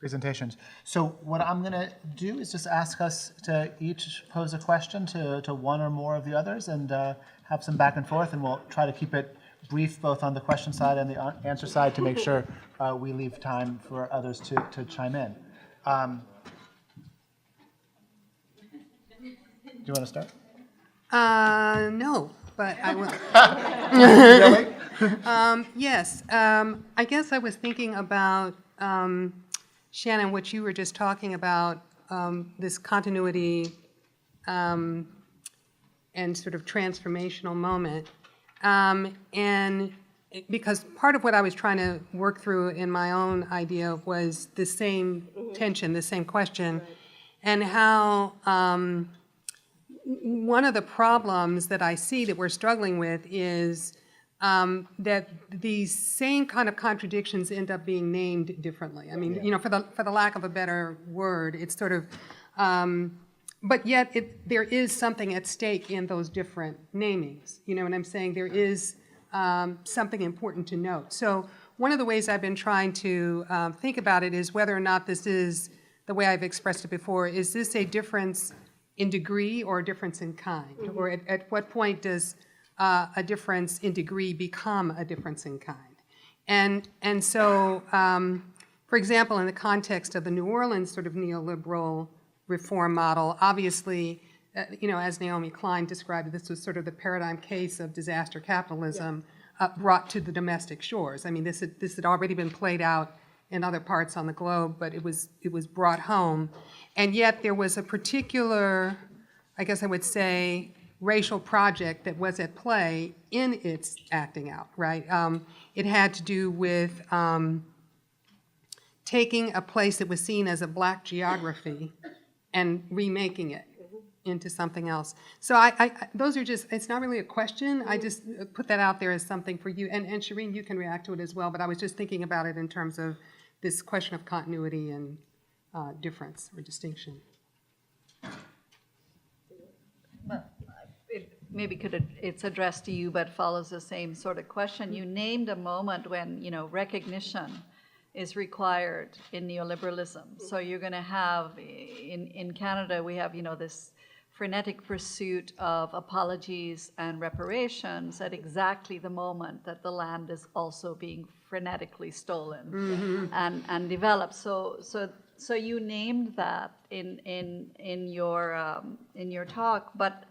presentations. So what I'm going to do is just ask us to each pose a question to one or more of the others and have some back and forth, and we'll try to keep it brief both on the question side and the answer side to make sure we leave time for others to chime in. Do you want to start? No, but I will. Really? Yes. I guess I was thinking about, Shannon, what you were just talking about, this continuity and sort of transformational moment. And because part of what I was trying to work through in my own idea was the same tension, the same question, and how one of the problems that I see that we're struggling with is that these same kind of contradictions end up being named differently. I mean, you know, for the lack of a better word, it's sort of, but yet there is something at stake in those different namings. You know what I'm saying? There is something important to note. So one of the ways I've been trying to think about it is whether or not this is, the way I've expressed it before, is this a difference in degree or a difference in kind? Or at what point does a difference in degree become a difference in kind? And so, for example, in the context of the New Orleans sort of neoliberal reform model, obviously, you know, as Naomi Klein described it, this was sort of the paradigm case of disaster capitalism brought to the domestic shores. I mean, this had already been played out in other parts on the globe, but it was brought home. And yet there was a particular, I guess I would say, racial project that was at play in its acting out, right? It had to do with taking a place that was seen as a black geography and remaking it into something else. So those are just, it's not really a question. I just put that out there as something for you. And Shireen, you can react to it as well, but I was just thinking about it in terms of this question of continuity and difference or distinction. Well, it's addressed to you, but follows the same sort of question. You named a moment when, you know, recognition is required in neoliberalism. So you're going to have, in Canada, we have, you know, this frenetic pursuit of apologies and reparations at exactly the moment that the land is also being frenetically stolen and developed. So you named that in your talk, but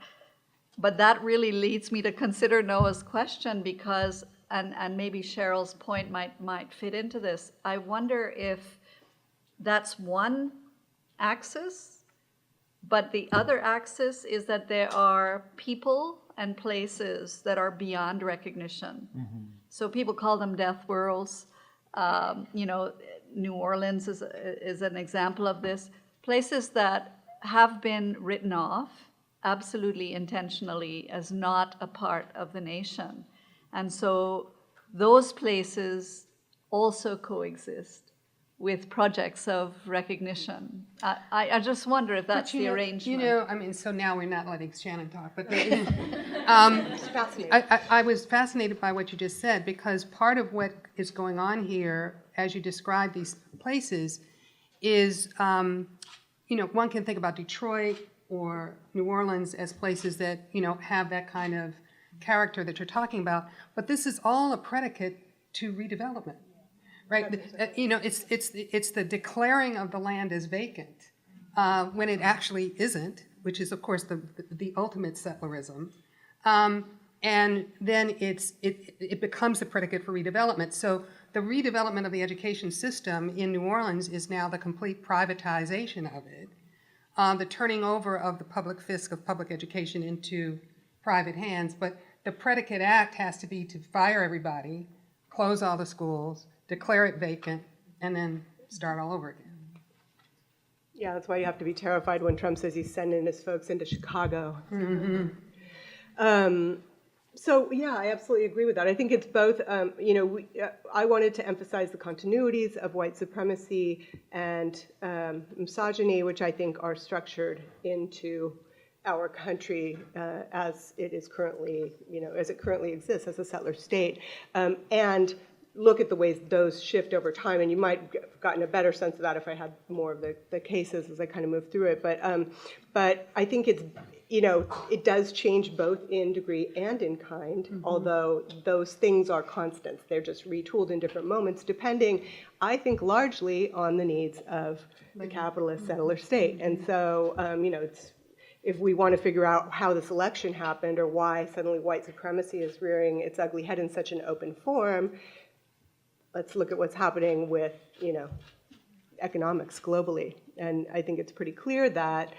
that really leads me to consider Noah's question, because and maybe Cheryl's point might fit into this. I wonder if that's one axis, but the other axis is that there are people and places that are beyond recognition. So people call them death worlds. You know, New Orleans is an example of this. Places that have been written off absolutely intentionally as not a part of the nation. And so those places also coexist with projects of recognition. I just wonder if that's the arrangement. You know, I mean, so now we're not letting Shannon talk, but Fascinating. I was fascinated by what you just said, because part of what is going on here, as you describe these places, is, you know, one can think about Detroit or New Orleans as places that, you know, have that kind of character that you're talking about, but this is all a predicate to redevelopment. Right, you know, it's the declaring of the land as vacant when it actually isn't, which is of course the ultimate settlerism, and then it becomes a predicate for redevelopment. So the redevelopment of the education system in New Orleans is now the complete privatization of it, the turning over of the public fisc of public education into private hands. But the predicate act has to be to fire everybody, close all the schools, declare it vacant, and then start all over again. Yeah, that's why you have to be terrified when Trump says he's sending his folks into Chicago. So yeah, I absolutely agree with that. I think it's both, you know, I wanted to emphasize the continuities of white supremacy and misogyny, which I think are structured into our country as it is currently, you know, as it currently exists as a settler state. And look at the ways those shift over time, and you might have gotten a better sense of that if I had more of the cases as I kind of move through it. But I think it's, it does change both in degree and in kind, although those things are constants. They're just retooled in different moments, depending, I think, largely on the needs of the capitalist settler state. And so, it's, if we want to figure out how this election happened or why suddenly white supremacy is rearing its ugly head in such an open form, let's look at what's happening with, economics globally. And I think it's pretty clear that,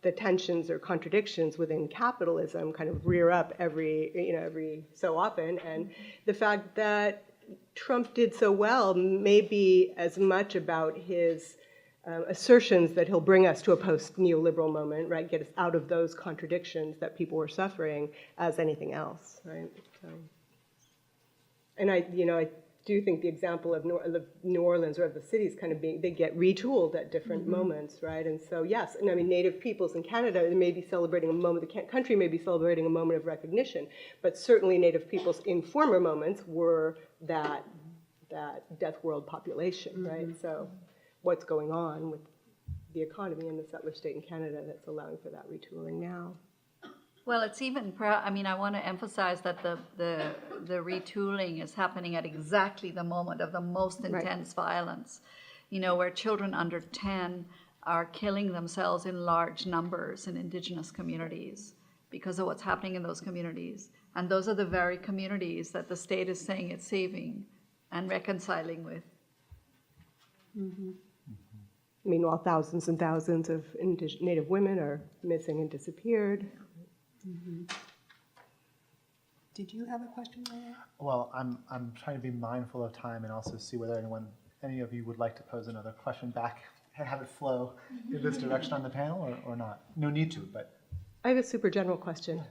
the tensions or contradictions within capitalism kind of rear up every so often. And the fact that Trump did so well may be as much about his assertions that he'll bring us to a post-neoliberal moment, right? Get us out of those contradictions that people were suffering as anything else, right? So, and I do think the example of New Orleans or of the cities kind of they get retooled at different moments, right? And so, yes, and I mean, Native peoples in Canada, they may be celebrating a moment, the country may be celebrating a moment of recognition, but certainly Native peoples in former moments were that death world population, right? So what's going on with the economy in the settler state in Canada that's allowing for that retooling now? Well, it's even, I want to emphasize that the retooling is happening at exactly the moment of the most intense violence, where children under 10 are killing themselves in large numbers in indigenous communities because of what's happening in those communities. And those are the very communities that the state is saying it's saving and reconciling with. Meanwhile, thousands and thousands of Native women are missing and disappeared. Did you have a question, Maya? Well, I'm trying to be mindful of time and also see whether any of you would like to pose another question back and have it flow in this direction on the panel or not. No need to, but. I have a super general question.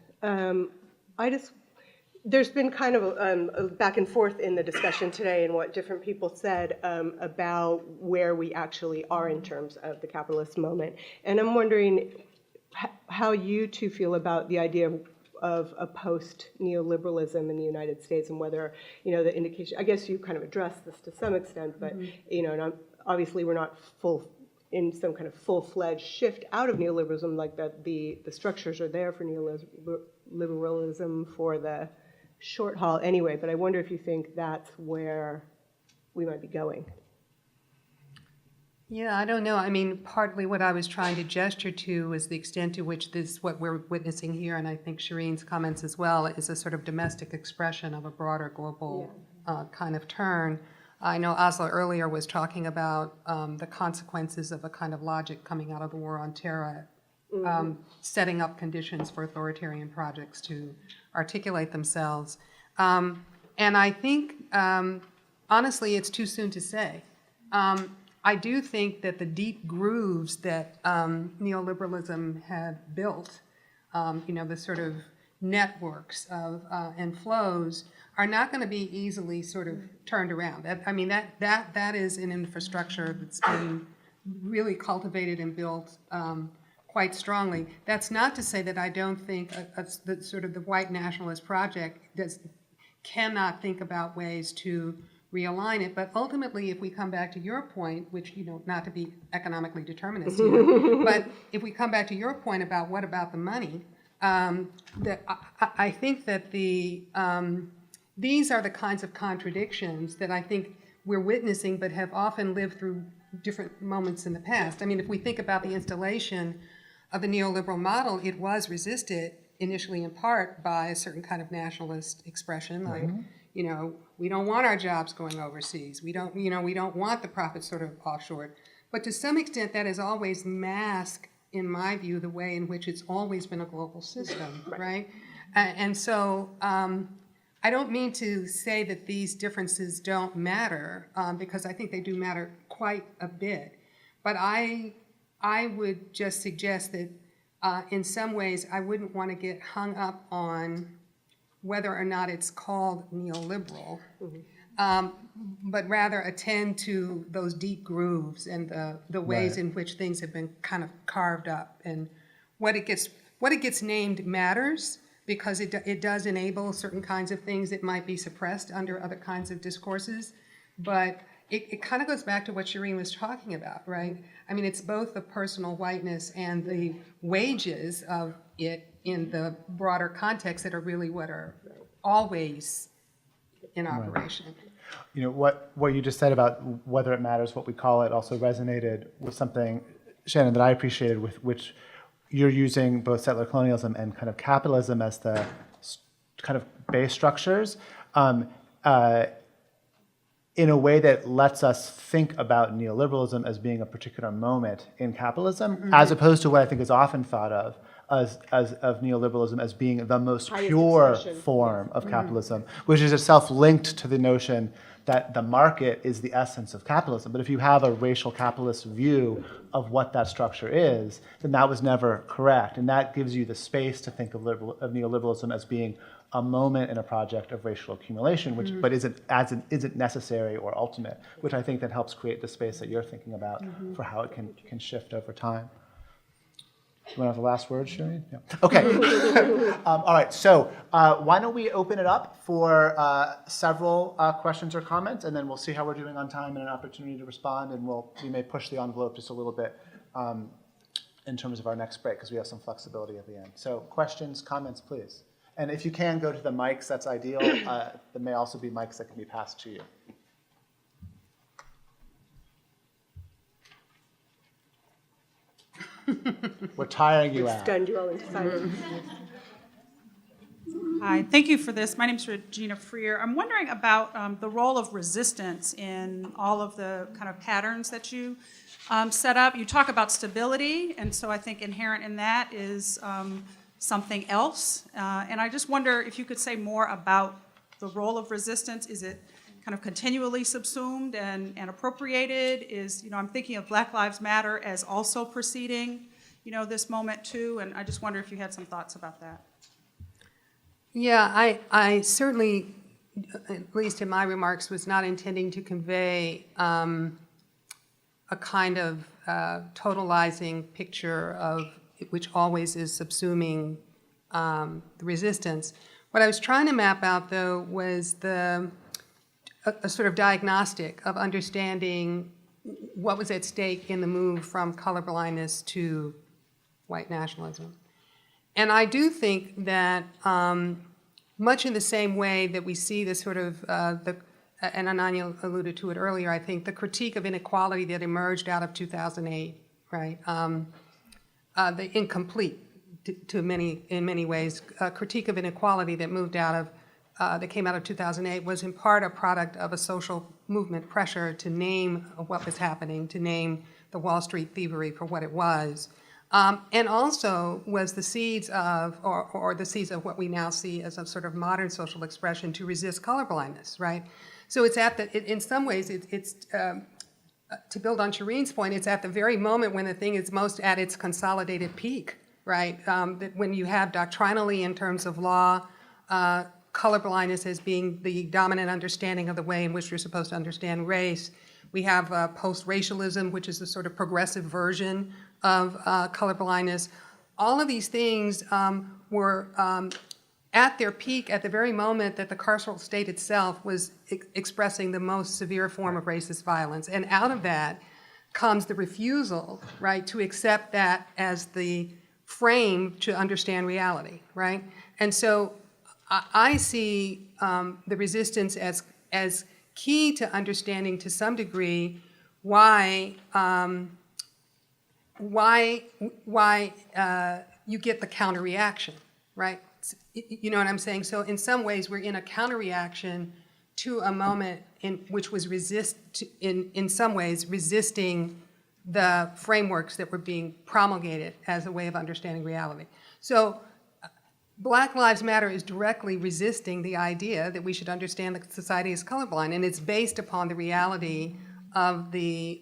There's been kind of a back and forth in the discussion today and what different people said about where we actually are in terms of the capitalist moment. And I'm wondering how you two feel about the idea of a post-neoliberalism in the United States and whether, the indication, I guess you kind of addressed this to some extent, but, and obviously we're not in some kind of full-fledged shift out of neoliberalism, like that the structures are there for neoliberalism for the short haul anyway, but I wonder if you think that's where we might be going. Yeah, I don't know. I mean, partly what I was trying to gesture to is the extent to which what we're witnessing here, and I think Shireen's comments as well, is a sort of domestic expression of a broader global kind of turn. I know Asla earlier was talking about the consequences of a kind of logic coming out of the war on terror, setting up conditions for authoritarian projects to articulate themselves. And I think, honestly, it's too soon to say. I do think that the deep grooves that neoliberalism had built, the sort of networks of and flows, are not going to be easily sort of turned around. That is an infrastructure that's been really cultivated and built quite strongly. That's not to say that I don't think the sort of the white nationalist project cannot think about ways to realign it, but ultimately, if we come back to your point, which, not to be economically determinist here, but if we come back to your point about what about the money, that I think that these are the kinds of contradictions that I think we're witnessing, but have often lived through different moments in the past. I mean, if we think about the installation of the neoliberal model, it was resisted initially in part by a certain kind of nationalist expression, like, we don't want our jobs going overseas. We don't want the profits sort of offshore. But to some extent, that has always masked, in my view, the way in which it's always been a global system, right? And so I don't mean to say that these differences don't matter, because I think they do matter quite a bit. But I would just suggest that in some ways, I wouldn't want to get hung up on whether or not it's called neoliberal, but rather attend to those deep grooves and the ways in which things have been kind of carved up. And what it gets named matters, because it does enable certain kinds of things that might be suppressed under other kinds of discourses. But it kind of goes back to what Shireen was talking about, right? I mean, it's both the personal whiteness and the wages of it in the broader context that are really what are always in operation. You know, what you just said about whether it matters what we call it also resonated with something, Shannon, that I appreciated, with which you're using both settler colonialism and kind of capitalism as the kind of base structures in a way that lets us think about neoliberalism as being a particular moment in capitalism, as opposed to what I think is often thought of of neoliberalism as being the most pure form of capitalism, which is itself linked to the notion that the market is the essence of capitalism. But if you have a racial capitalist view of what that structure is, then that was never correct. And that gives you the space to think of neoliberalism as being a moment in a project of racial accumulation, which but isn't necessary or ultimate, which I think that helps create the space that you're thinking about for how it can shift over time. You want to have the last word, Shireen? Yeah. Okay. All right. So why don't we open it up for several questions or comments, and then we'll see how we're doing on time and an opportunity to respond, and we may push the envelope just a little bit in terms of our next break, because we have some flexibility at the end. So questions, comments, please. And if you can go to the mics, that's ideal. There may also be mics that can be passed to you. We're tiring you out. Stunned you all into silence. Hi, thank you for this. My name is Regina Freer. I'm wondering about the role of resistance in all of the kind of patterns that you set up. You talk about stability, and so I think inherent in that is something else. And I just wonder if you could say more about the role of resistance. Is it kind of continually subsumed and appropriated? I'm thinking of Black Lives Matter as also preceding, this moment too, and I just wonder if you had some thoughts about that. Yeah, I certainly, at least in my remarks, was not intending to convey a kind of totalizing picture of which always is subsuming the resistance. What I was trying to map out, though, was a sort of diagnostic of understanding what was at stake in the move from colorblindness to white nationalism. And I do think that much in the same way that we see this sort of, and Ananya alluded to it earlier, I think, the critique of inequality that emerged out of 2008, right? The incomplete, in many ways, critique of inequality that moved out of, that came out of 2008 was in part a product of a social movement pressure to name what was happening, to name the Wall Street thievery for what it was. And also was the seeds of, or the seeds of what we now see as a sort of modern social expression to resist colorblindness, right? So it's in some ways, it's to build on Shireen's point, it's at the very moment when the thing is most at its consolidated peak, right? That when you have doctrinally, in terms of law, colorblindness as being the dominant understanding of the way in which you're supposed to understand race. We have post-racialism, which is a sort of progressive version of colorblindness. All of these things were at their peak at the very moment that the carceral state itself was expressing the most severe form of racist violence. And out of that comes the refusal, right, to accept that as the frame to understand reality, right? And so I see the resistance as key to understanding to some degree why you get the counter reaction, right? You know what I'm saying? So in some ways, we're in a counter reaction to a moment in which was in some ways resisting the frameworks that were being promulgated as a way of understanding reality. So Black Lives Matter is directly resisting the idea that we should understand that society is colorblind, and it's based upon the reality of the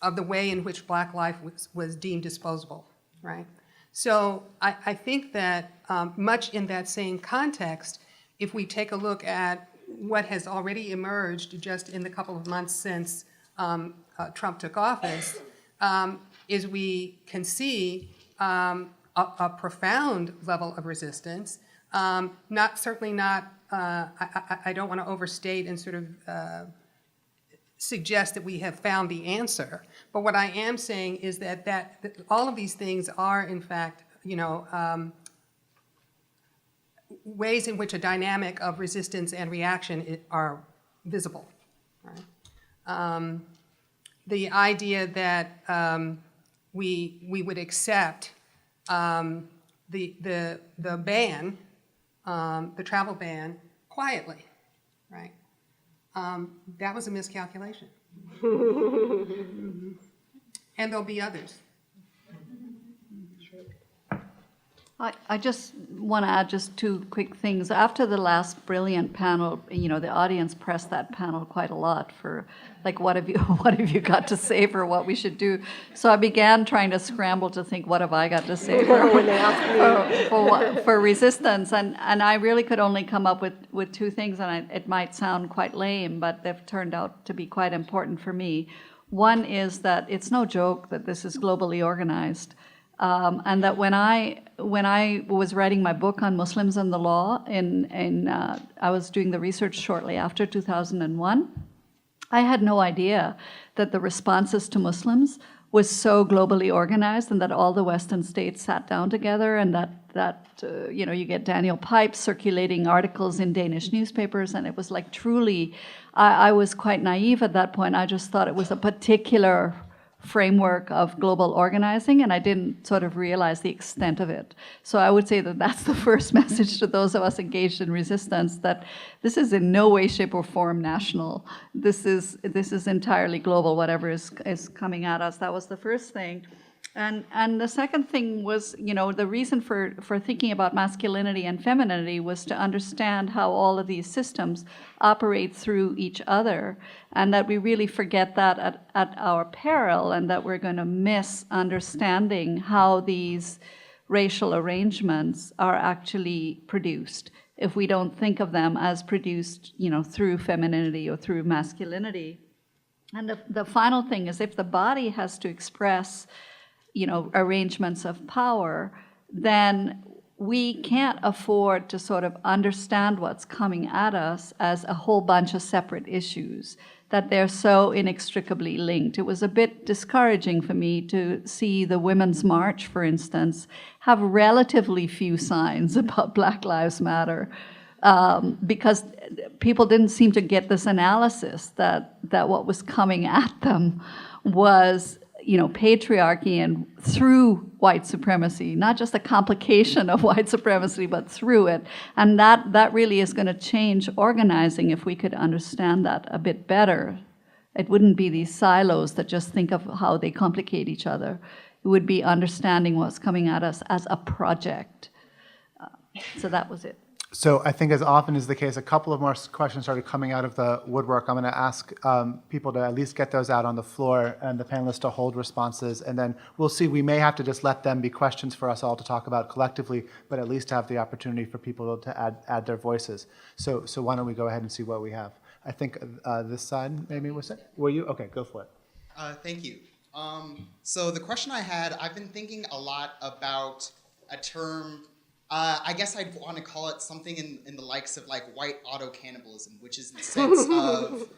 way in which Black life was deemed disposable, right? So I think that much in that same context, if we take a look at what has already emerged just in the couple of months since Trump took office, is we can see a profound level of resistance. Certainly not. I don't want to overstate and sort of suggest that we have found the answer. But what I am saying is that all of these things are, in fact, ways in which a dynamic of resistance and reaction are visible. Right? The idea that we would accept the ban, the travel ban, quietly, right? That was a miscalculation. And there'll be others. I just want to add just two quick things. After the last brilliant panel, the audience pressed that panel quite a lot for, like, what have you got to say for what we should do? So I began trying to scramble to think, what have I got to say for resistance? And I really could only come up with two things, and it might sound quite lame, but they've turned out to be quite important for me. One is that it's no joke that this is globally organized. And that when I was writing my book on Muslims and the law, I was doing the research shortly after 2001, I had no idea that the responses to Muslims was so globally organized, and that all the Western states sat down together, and that you get Daniel Pipes circulating articles in Danish newspapers, and it was like truly, I was quite naive at that point. I just thought it was a particular framework of global organizing, and I didn't sort of realize the extent of it. So I would say that that's the first message to those of us engaged in resistance, that this is in no way, shape, or form national. This is entirely global, whatever is coming at us. That was the first thing. And the second thing was, the reason for thinking about masculinity and femininity was to understand how all of these systems operate through each other, and that we really forget that at our peril, and that we're going to miss understanding how these racial arrangements are actually produced if we don't think of them as produced, through femininity or through masculinity. And the final thing is, if the body has to express arrangements of power, then we can't afford to sort of understand what's coming at us as a whole bunch of separate issues, that they're so inextricably linked. It was a bit discouraging for me to see the Women's March, for instance, have relatively few signs about Black Lives Matter, because people didn't seem to get this analysis that what was coming at them was patriarchy and through white supremacy, not just a complication of white supremacy, but through it. And that really is going to change organizing if we could understand that a bit better. It wouldn't be these silos that just think of how they complicate each other. It would be understanding what's coming at us as a project. So that was it. So I think, as often is the case, a couple of more questions started coming out of the woodwork. I'm going to ask people to at least get those out on the floor, and the panelists to hold responses. And then we'll see. We may have to just let them be questions for us all to talk about collectively, but at least have the opportunity for people to add their voices. So why don't we go ahead and see what we have? I think this side maybe was it? Were you? Okay, go for it. Thank you. So the question I had, I've been thinking a lot about a term. I guess I'd want to call it something in the likes of like white auto-cannibalism, which is the sense of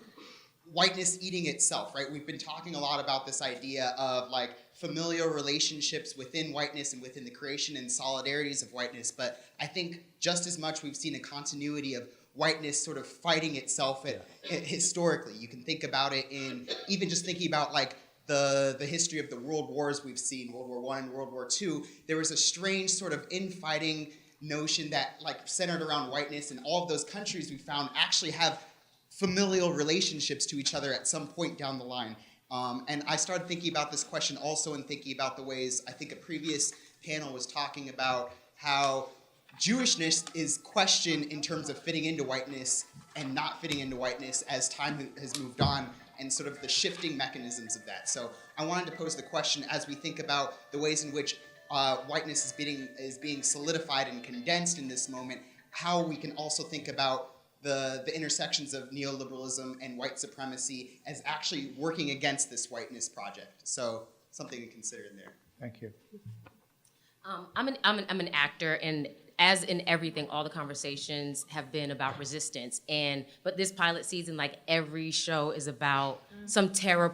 whiteness eating itself, right? We've been talking a lot about this idea of like familial relationships within whiteness and within the creation and solidarities of whiteness, but I think just as much we've seen a continuity of whiteness sort of fighting itself historically. You can think about it in even just thinking about like the history of the world wars we've seen, World War I and World War II, there was a strange sort of infighting notion that like centered around whiteness, and all of those countries we found actually have familial relationships to each other at some point down the line. And I started thinking about this question also and thinking about the ways, I think a previous panel was talking about how Jewishness is questioned in terms of fitting into whiteness and not fitting into whiteness as time has moved on, and sort of the shifting mechanisms of that. So I wanted to pose the question, as we think about the ways in which whiteness is being solidified and condensed in this moment, how we can also think about the intersections of neoliberalism and white supremacy as actually working against this whiteness project. So something to consider in there. Thank you. I'm an actor, and as in everything, all the conversations have been about resistance. But this pilot season, like every show is about some terror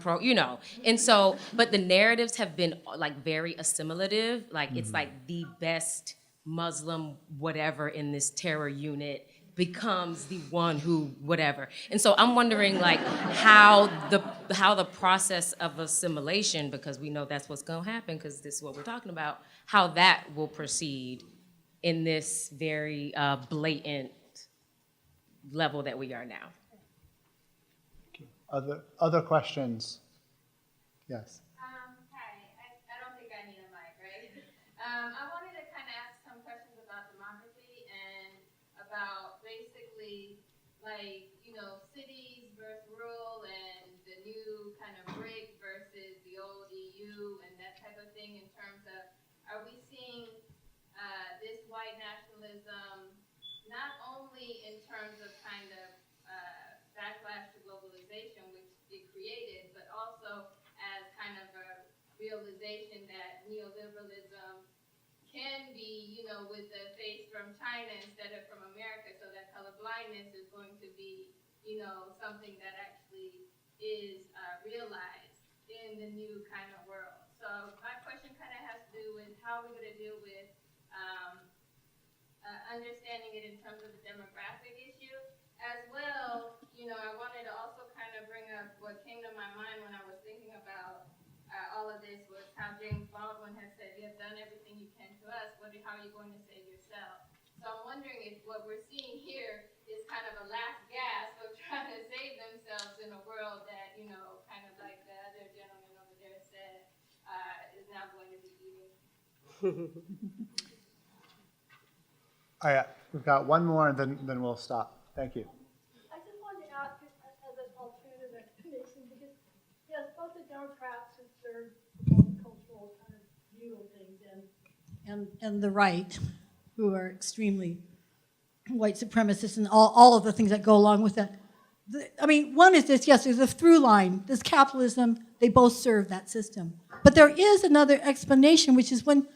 and so, but the narratives have been like very assimilative. Like it's like the best Muslim whatever in this terror unit becomes the one who whatever. And so I'm wondering like how the process of assimilation, because we know that's what's gonna happen, because this is what we're talking about, how that will proceed in this very blatant level that we are now. Other questions? Yes. Hi, I don't think I need a mic, right? I wanted to kind of ask some questions about democracy and about basically like, cities versus rural and the new kind of break versus the old EU and that type of thing in terms of, are we seeing this white nationalism not only in terms of kind of backlash to globalization, which it created, but also as kind of a realization that neoliberalism can be, with the face from China instead of from America, so that colorblindness is going to be, something that actually is realized in the new kind of world. So my question kind of has to do with how we're going to deal with understanding it in terms of the demographic issue. As well, I wanted to also kind of bring up what came to my mind when I was thinking about all of this was how James Baldwin has said, you have done everything you can to us, how are you going to save yourself? So I'm wondering if what we're seeing here is kind of a last gasp of trying to save themselves in a world that, kind of like the other gentleman over there said, is now going to be eating. All right, we've got one more, and then we'll stop. Thank you. I just wanted to ask as an alternative explanation, because yes, both the Democrats who serve the multicultural kind of view of things and the right, who are extremely white supremacists and all of the things that go along with that. One is this, yes, there's a through line. This capitalism, they both serve that system. But there is another explanation, which is when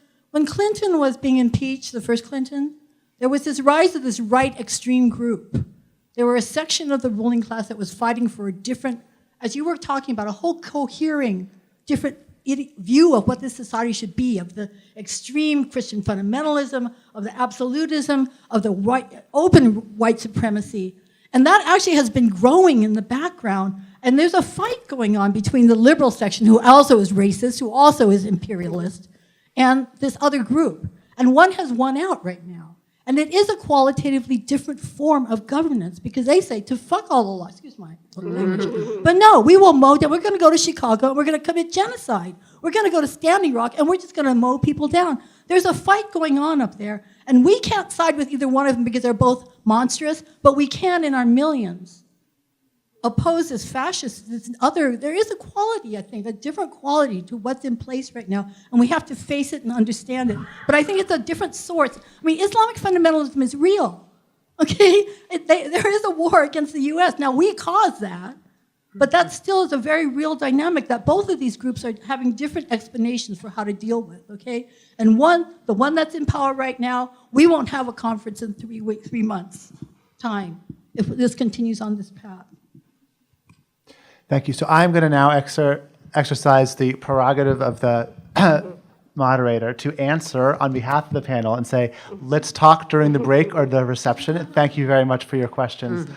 Clinton was being impeached, the first Clinton, there was this rise of this right extreme group. There were a section of the ruling class that was fighting for a different, as you were talking about, a whole cohering, different view of what this society should be, of the extreme Christian fundamentalism, of the absolutism, of the open white supremacy. And that actually has been growing in the background. And there's a fight going on between the liberal section, who also is racist, who also is imperialist, and this other group. And one has won out right now. And it is a qualitatively different form of governance, because they say to fuck all the laws, excuse my language, but no, we will mow down, we're gonna go to Chicago and we're gonna commit genocide. We're gonna go to Standing Rock and we're just gonna mow people down. There's a fight going on up there, and we can't side with either one of them because they're both monstrous, but we can in our millions oppose this fascist, there is a quality, I think, a different quality to what's in place right now, and we have to face it and understand it. But I think it's a different source. Islamic fundamentalism is real, okay? There is a war against the US. Now, we caused that, but that still is a very real dynamic that both of these groups are having different explanations for how to deal with, okay? And the one that's in power right now, we won't have a conference in 3 months' time if this continues on this path. Thank you. So I'm going to now exercise the prerogative of the moderator to answer on behalf of the panel and say, let's talk during the break or the reception. Thank you very much for your questions.